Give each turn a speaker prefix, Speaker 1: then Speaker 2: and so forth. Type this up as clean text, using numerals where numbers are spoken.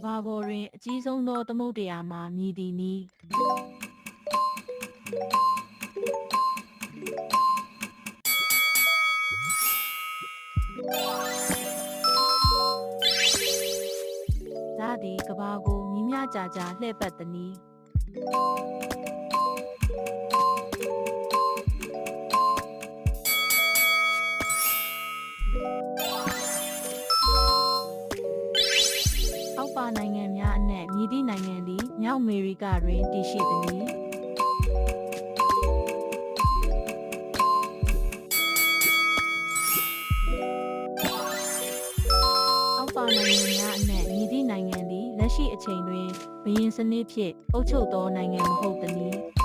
Speaker 1: ဘာပေါ်တွင်အကြီးဆုံးသောသမုဒ္ဒရာမှာမြည်သည်နည်း။ဒါသည်ကဘာကိုမြည်မြကြာကြာလှည့်ပတ်သည်နည်းအောက်ပါနိုင်ငံများအနက်မြည်သည့်နိုင်ငံသည်မြောက်အမေရိကတွင်တည်ရှိသည်နည်းအောက်ပါနိုင်ငံများအနက်မြည်သည့်နိုင်ငံသည်လက်ရှိအချိန်တွင်ဘုရင်စနစ်ဖြင့်အုပ်ချုပ်သောနိုင်ငံမဟုတ်သည်နည်း